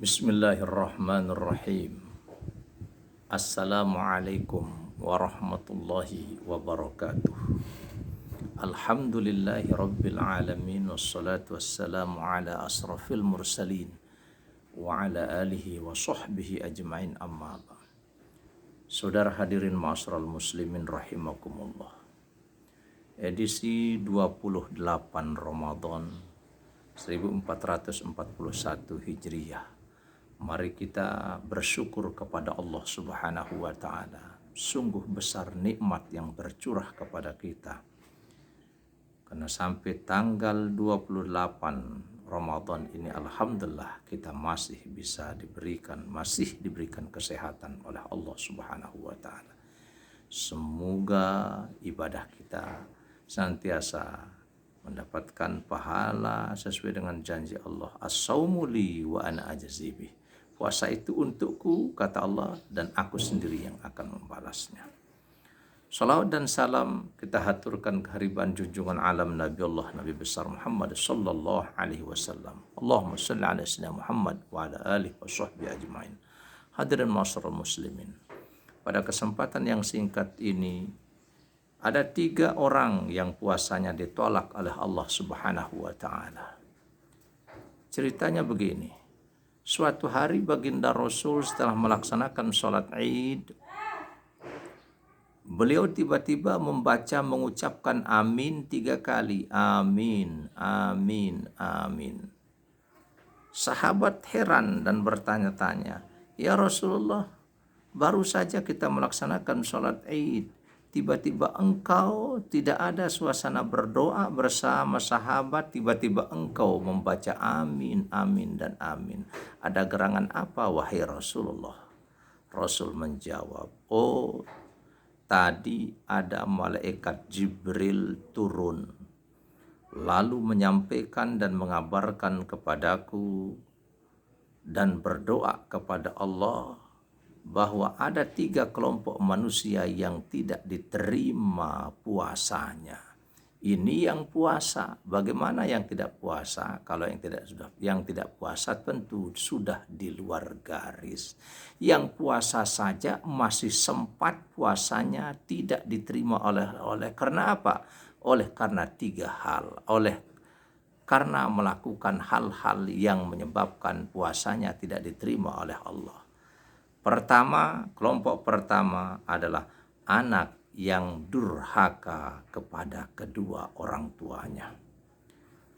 Bismillahirrahmanirrahim. Assalamualaikum warahmatullahi wabarakatuh. Alhamdulillahi rabbil alamin. Wassalatu wassalamu ala asrafil mursalin wa ala alihi wa sahbihi ajma'in, amma ba'd. Saudara hadirin ma'asyiral muslimin rahimakumullah. Edisi 28 Ramadan 1441 Hijriyah. Mari kita bersyukur kepada Allah Subhanahu wa Ta'ala. Sungguh besar nikmat yang bercurah kepada kita. Karena sampai tanggal 28 Ramadan ini alhamdulillah kita masih diberikan kesehatan oleh Allah Subhanahu wa Ta'ala. Semoga ibadah kita senantiasa mendapatkan pahala sesuai dengan janji Allah. As-saumu li wa ana ajzi bih. Puasa itu untukku, kata Allah, dan aku sendiri yang akan membalasnya. Salawat dan salam kita haturkan kehadiran junjungan alam Nabi Allah, Nabi besar Muhammad sallallahu alaihi wasallam. Allahumma salli ala sayyidina Muhammad wa ala alihi wa sahbihi ajmain. Hadirin ma'asyiral muslimin. Pada kesempatan yang singkat ini, ada 3 orang yang puasanya ditolak oleh Allah Subhanahu wa Ta'ala. Ceritanya begini. Suatu hari baginda Rasul setelah melaksanakan sholat Id, beliau tiba-tiba mengucapkan amin 3 kali. Amin, amin, amin. Sahabat heran dan bertanya-tanya, "Ya Rasulullah, baru saja kita melaksanakan sholat Id. Tiba-tiba engkau tidak ada suasana berdoa bersama sahabat, tiba-tiba engkau membaca amin, amin, dan amin. Ada gerangan apa wahai Rasulullah?" Rasul menjawab, "Oh, tadi ada malaikat Jibril turun, lalu menyampaikan dan mengabarkan kepadaku dan berdoa kepada Allah bahwa ada 3 kelompok manusia yang tidak diterima puasanya. Ini yang puasa. Bagaimana yang tidak puasa? Kalau yang tidak puasa tentu sudah di luar garis. Yang puasa saja masih sempat puasanya tidak diterima oleh karena apa? Karena 3 hal. Karena melakukan hal-hal yang menyebabkan puasanya tidak diterima oleh Allah. Kelompok pertama adalah anak yang durhaka kepada kedua orang tuanya.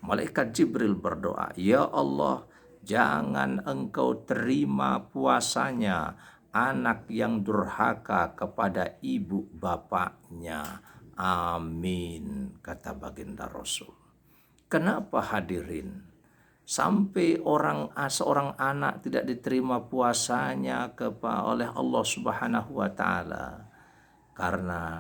Malaikat Jibril berdoa, "Ya Allah, jangan engkau terima puasanya anak yang durhaka kepada ibu bapaknya. Amin," kata baginda Rasul. Kenapa hadirin? Sampai seorang anak tidak diterima puasanya oleh Allah Subhanahu wa Ta'ala. Karena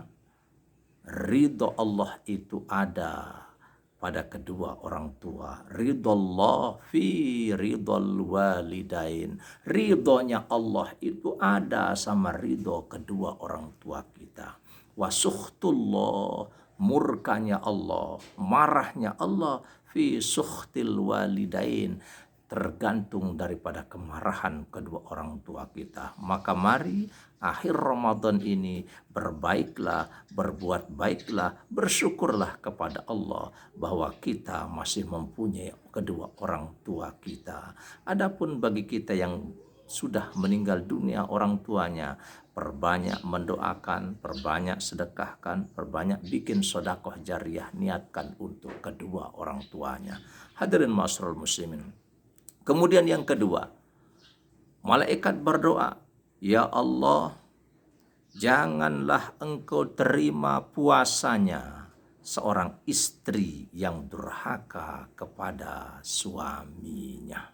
ridho Allah itu ada pada kedua orang tua. Ridho Allah fi ridhol walidain. Ridhonya Allah itu ada sama ridho kedua orang tua kita. Wasuhtullah, murkanya Allah, marahnya Allah fi suhtil walidain, tergantung daripada kemarahan kedua orang tua kita. Maka mari akhir Ramadan ini berbaiklah, berbuat baiklah, bersyukurlah kepada Allah bahwa kita masih mempunyai kedua orang tua kita. Adapun bagi kita yang sudah meninggal dunia orang tuanya, perbanyak mendoakan, perbanyak sedekahkan, perbanyak bikin sedekah jariah, niatkan untuk kedua orang tuanya. Hadirin ma'asyiral muslimin. Kemudian yang kedua, malaikat berdoa, "Ya Allah, janganlah engkau terima puasanya seorang istri yang durhaka kepada suaminya."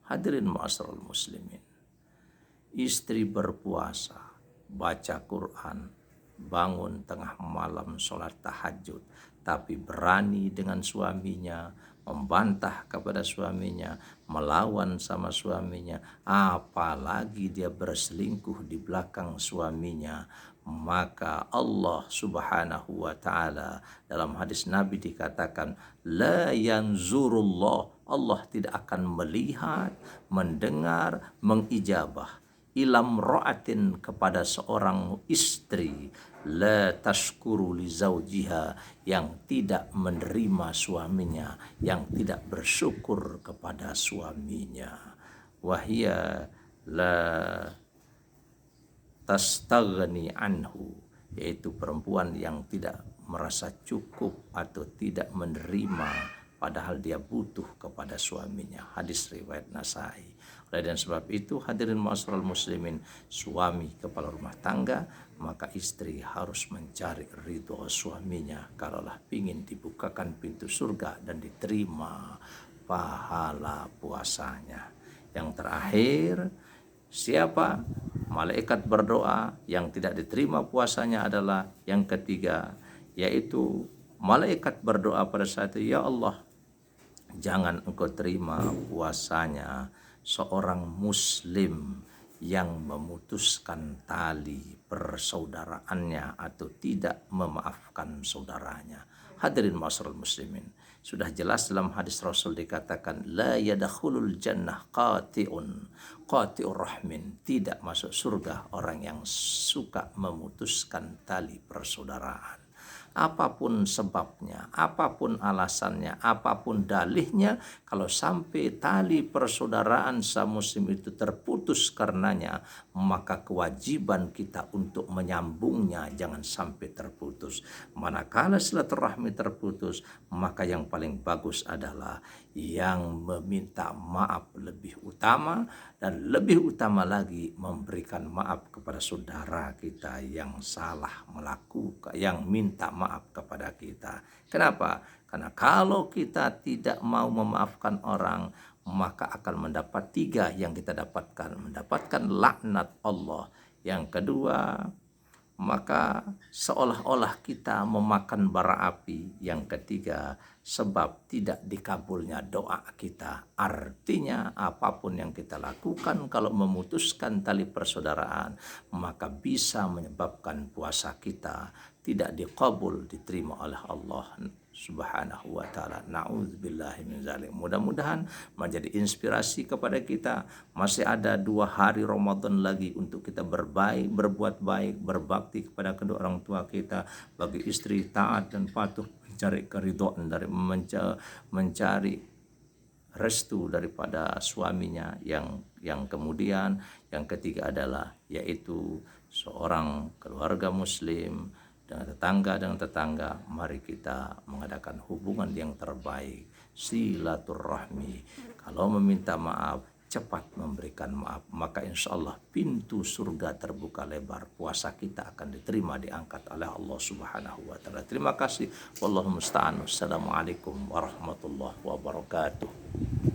Hadirin ma'asyiral muslimin. Istri berpuasa, baca Quran, bangun tengah malam sholat tahajud, tapi berani dengan suaminya, membantah kepada suaminya, melawan sama suaminya, apalagi dia berselingkuh di belakang suaminya, maka Allah Subhanahu wa Ta'ala dalam hadis Nabi dikatakan, la yanzurullah Allah tidak akan melihat, mendengar, mengijabah ilam ro'atin kepada seorang istri la tashkuru li zaujiha, yang tidak menerima suaminya, yang tidak bersyukur kepada suaminya. Wahia la tastaghni anhu, yaitu perempuan yang tidak merasa cukup atau tidak menerima padahal dia butuh kepada suaminya. Hadis riwayat Nasai. Oleh dan sebab itu, hadirin ma'asyiral muslimin, suami kepala rumah tangga, maka istri harus mencari ridho suaminya kalaulah ingin dibukakan pintu surga dan diterima pahala puasanya. Yang terakhir, siapa? Malaikat berdoa yang tidak diterima puasanya adalah yang ketiga, yaitu malaikat berdoa pada saat itu, ya Allah, jangan engkau terima puasanya seorang muslim yang memutuskan tali persaudaraannya atau tidak memaafkan saudaranya. Hadirin ma'asyiral muslimin, sudah jelas dalam hadis Rasul dikatakan la yadkhulul jannah qati'ur rahmin, tidak masuk surga orang yang suka memutuskan tali persaudaraan. Apapun sebabnya, apapun alasannya, apapun dalihnya, kalau sampai tali persaudaraan semuslim itu terputus karenanya, maka kewajiban kita untuk menyambungnya jangan sampai terputus. Manakala silaturahmi terputus, maka yang paling bagus adalah yang meminta maaf lebih utama, dan lebih utama lagi memberikan maaf kepada saudara kita yang salah melakukan, yang minta maaf kepada kita. Kenapa? Karena kalau kita tidak mau memaafkan orang, maka akan mendapat tiga yang kita dapatkan. Mendapatkan laknat Allah. Yang kedua, maka seolah-olah kita memakan bara api. Yang ketiga, sebab tidak dikabulnya doa kita. Artinya apapun yang kita lakukan kalau memutuskan tali persaudaraan, maka bisa menyebabkan puasa kita tidak dikabul, diterima oleh Allah Subhanahu wa ta'ala. Na'udzubillahi min dzalik. Mudah-mudahan menjadi inspirasi kepada kita. Masih ada 2 hari Ramadan lagi untuk kita berbuat baik, berbakti kepada kedua orang tua kita. Bagi istri taat dan patuh, mencari keridhaan dari mencari restu daripada suaminya. Yang kemudian yang ketiga adalah yaitu seorang keluarga muslim dengan tetangga, mari kita mengadakan hubungan yang terbaik, silaturahmi. Kalau meminta maaf, cepat memberikan maaf, maka insya Allah pintu surga terbuka lebar, puasa kita akan diterima, diangkat oleh Allah Subhanahu wa ta'ala. Terima kasih. Wallahu musta'an. Wassalamualaikum warahmatullahi wabarakatuh.